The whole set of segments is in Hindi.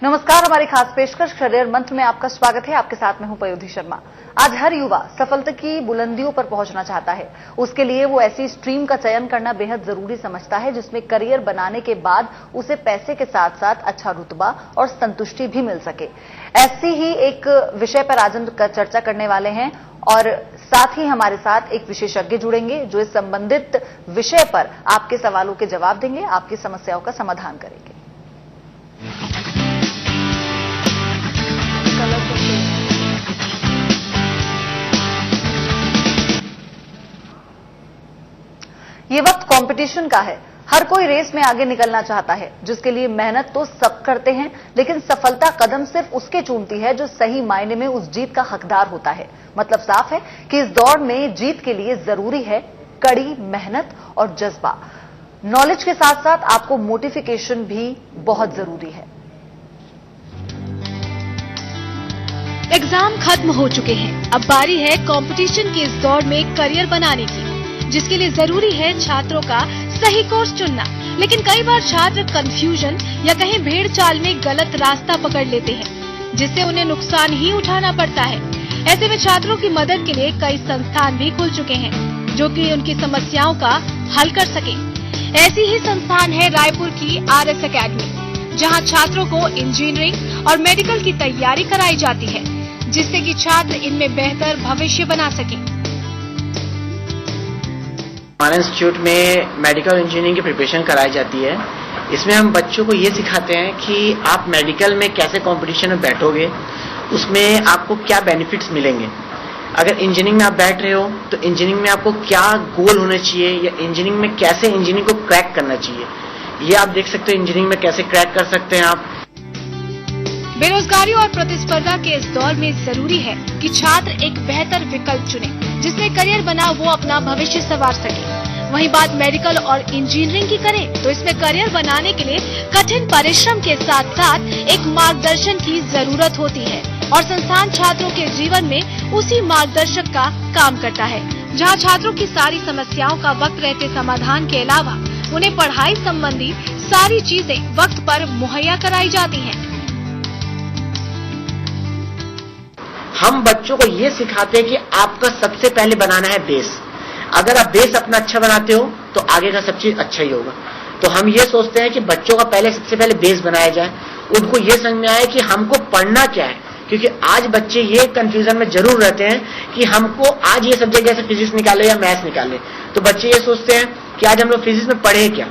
नमस्कार, हमारी खास पेशकश करियर मंत्र में आपका स्वागत है। आपके साथ में हूं पयोधी शर्मा। आज हर युवा सफलता की बुलंदियों पर पहुंचना चाहता है। उसके लिए वो ऐसी स्ट्रीम का चयन करना बेहद जरूरी समझता है जिसमें करियर बनाने के बाद उसे पैसे के साथ साथ अच्छा रुतबा और संतुष्टि भी मिल सके। ऐसी ही एक विषय पर आज हम चर्चा करने वाले हैं और साथ ही हमारे साथ एक विशेषज्ञ जुड़ेंगे जो इस संबंधित विषय पर आपके सवालों के जवाब देंगे, आपकी समस्याओं का समाधान करेंगे। ये वक्त कंपटीशन का है। हर कोई रेस में आगे निकलना चाहता है, जिसके लिए मेहनत तो सब करते हैं, लेकिन सफलता कदम सिर्फ उसके चूमती है जो सही मायने में उस जीत का हकदार होता है। मतलब साफ है कि इस दौड़ में जीत के लिए जरूरी है कड़ी मेहनत और जज्बा। नॉलेज के साथ साथ आपको मोटिफिकेशन भी बहुत जरूरी है। एग्जाम खत्म हो चुके हैं, अब बारी है कंपटीशन की इस दौड़ में करियर बनाने की, जिसके लिए जरूरी है छात्रों का सही कोर्स चुनना। लेकिन कई बार छात्र कंफ्यूजन या कहीं भेड़ चाल में गलत रास्ता पकड़ लेते हैं, जिससे उन्हें नुकसान ही उठाना पड़ता है। ऐसे में छात्रों की मदद के लिए कई संस्थान भी खुल चुके हैं, जो कि उनकी समस्याओं का हल कर सके। ऐसी ही संस्थान है रायपुर की RS अकेडमी, जहाँ छात्रों को इंजीनियरिंग और मेडिकल की तैयारी कराई जाती है, जिससे कि छात्र इनमें बेहतर भविष्य बना सकें। हमारे इंस्टीट्यूट में मेडिकल इंजीनियरिंग की प्रिपरेशन कराई जाती है। इसमें हम बच्चों को ये सिखाते हैं कि आप मेडिकल में कैसे कंपटीशन में बैठोगे, उसमें आपको क्या बेनिफिट्स मिलेंगे। अगर इंजीनियरिंग में आप बैठ रहे हो तो इंजीनियरिंग में आपको क्या गोल होने चाहिए या इंजीनियरिंग में कैसे इंजीनियरिंग को क्रैक करना चाहिए, ये आप देख सकते हो। इंजीनियरिंग में कैसे क्रैक कर सकते हैं आप। बेरोजगारी और प्रतिस्पर्धा के इस दौर में जरूरी है कि छात्र एक बेहतर विकल्प चुने, जिसमें करियर बना वो अपना भविष्य संवार सके। वहीं बात मेडिकल और इंजीनियरिंग की करें तो इसमें करियर बनाने के लिए कठिन परिश्रम के साथ साथ एक मार्गदर्शन की जरूरत होती है, और संस्थान छात्रों के जीवन में उसी मार्गदर्शक का काम करता है, जहाँ छात्रों की सारी समस्याओं का वक्त रहते समाधान के अलावा उन्हें पढ़ाई संबंधी सारी चीजें वक्त पर मुहैया कराई जाती हैं। हम बच्चों को ये सिखाते हैं कि आपका सबसे पहले बनाना है बेस। अगर आप बेस अपना अच्छा बनाते हो तो आगे का सब चीज अच्छा ही होगा। तो हम ये सोचते हैं कि बच्चों का सबसे पहले बेस बनाया जाए, उनको ये समझ में आए कि हमको पढ़ना क्या है। क्योंकि आज बच्चे ये कंफ्यूजन में जरूर रहते हैं कि हमको आज ये सब्जेक्ट जैसे फिजिक्स निकाले या मैथ्स निकाले, तो बच्चे ये सोचते हैं कि आज हम लोग फिजिक्स में पढ़े क्या।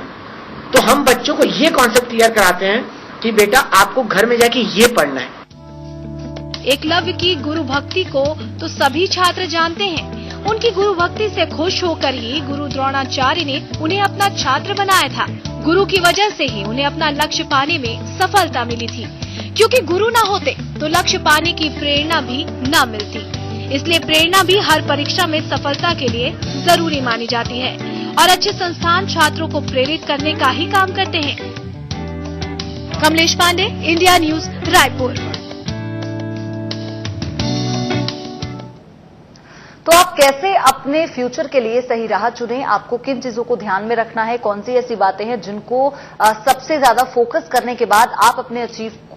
तो हम बच्चों को ये कॉन्सेप्ट क्लियर कराते हैं कि बेटा आपको घर में जाके ये पढ़ना है। एकलव्य की गुरु भक्ति को तो सभी छात्र जानते हैं। उनकी गुरु भक्ति से खुश होकर ही गुरु द्रोणाचार्य ने उन्हें अपना छात्र बनाया था। गुरु की वजह से ही उन्हें अपना लक्ष्य पाने में सफलता मिली थी, क्योंकि गुरु न होते तो लक्ष्य पाने की प्रेरणा भी न मिलती। इसलिए प्रेरणा भी हर परीक्षा में सफलता के लिए जरूरी मानी जाती है, और अच्छे संस्थान छात्रों को प्रेरित करने का ही काम करते हैं। Kamlesh Pandey, India news, Raipur. तो आप कैसे अपने फ्यूचर के लिए सही राह चुनें, आपको किन चीजों को ध्यान में रखना है, कौन सी ऐसी बातें हैं जिनको सबसे ज्यादा फोकस करने के बाद आप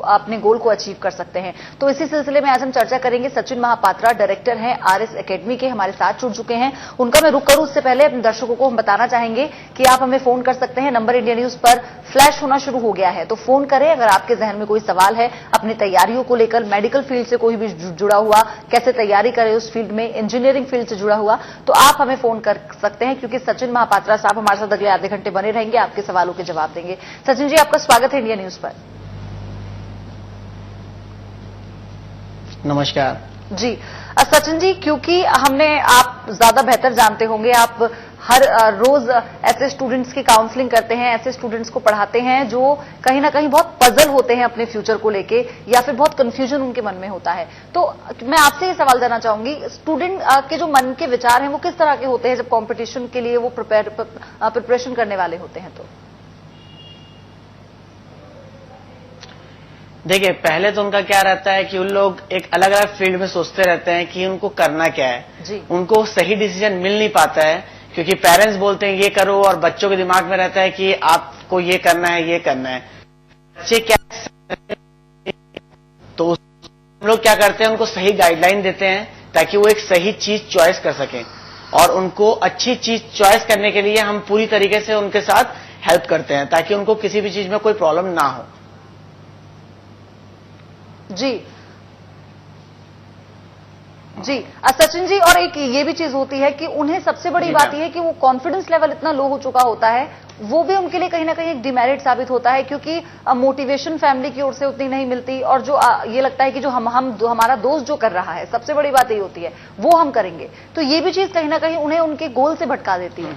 अपने गोल को अचीव कर सकते हैं। तो इसी सिलसिले में आज हम चर्चा करेंगे। सचिन महापात्रा डायरेक्टर हैं RS अकेडमी के, हमारे साथ जुड़ चुके हैं। उनका मैं रुक करूं उससे पहले अपने दर्शकों को हम बताना चाहेंगे कि आप हमें फोन कर सकते हैं। नंबर इंडिया न्यूज पर फ्लैश होना शुरू हो गया है, तो फोन करें अगर आपके जहन में कोई सवाल है अपनी तैयारियों को लेकर, मेडिकल फील्ड से कोई भी जुड़ा हुआ, कैसे तैयारी करें उस फील्ड में, इंजीनियरिंग फील्ड से जुड़ा हुआ, तो आप हमें फोन कर सकते हैं, क्योंकि सचिन महापात्रा साहब हमारे साथ अगले आधे घंटे बने रहेंगे, आपके सवालों के जवाब देंगे। सचिन जी, आपका स्वागत है इंडिया न्यूज पर। नमस्कार जी। सचिन जी, क्योंकि आप ज्यादा बेहतर जानते होंगे, आप हर रोज ऐसे स्टूडेंट्स की काउंसलिंग करते हैं, ऐसे स्टूडेंट्स को पढ़ाते हैं जो कहीं ना कहीं बहुत पजल होते हैं अपने फ्यूचर को लेके, या फिर बहुत कंफ्यूजन उनके मन में होता है। तो मैं आपसे ये सवाल करना चाहूंगी, स्टूडेंट के जो मन के विचार हैं वो किस तरह के होते हैं जब कंपटीशन के लिए वो प्रिपरेशन करने वाले होते हैं? तो देखिए, पहले तो उनका क्या रहता है कि उन लोग एक अलग अलग फील्ड में सोचते रहते हैं कि उनको करना क्या है जी। उनको सही डिसीजन मिल नहीं पाता है, क्योंकि पेरेंट्स बोलते हैं ये करो, और बच्चों के दिमाग में रहता है कि आपको ये करना है, ये करना है। बच्चे क्या लोग क्या करते हैं, उनको सही गाइडलाइन देते हैं ताकि वो एक सही चीज चॉइस कर सकें, और उनको अच्छी चीज चॉइस करने के लिए हम पूरी तरीके से उनके साथ हेल्प करते हैं ताकि उनको किसी भी चीज में कोई प्रॉब्लम ना हो। जी जी सचिन जी, और एक ये भी चीज होती है कि उन्हें सबसे बड़ी बात यह है कि वो कॉन्फिडेंस लेवल इतना लो हो चुका होता है, वो भी उनके लिए कहीं ना कहीं एक डिमेरिट साबित होता है, क्योंकि मोटिवेशन फैमिली की ओर से उतनी नहीं मिलती, और जो ये लगता है कि जो हमारा दोस्त जो कर रहा है, सबसे बड़ी बात यही होती है वो हम करेंगे, तो ये भी चीज कहीं ना कहीं उन्हें उनके गोल से भटका देती है।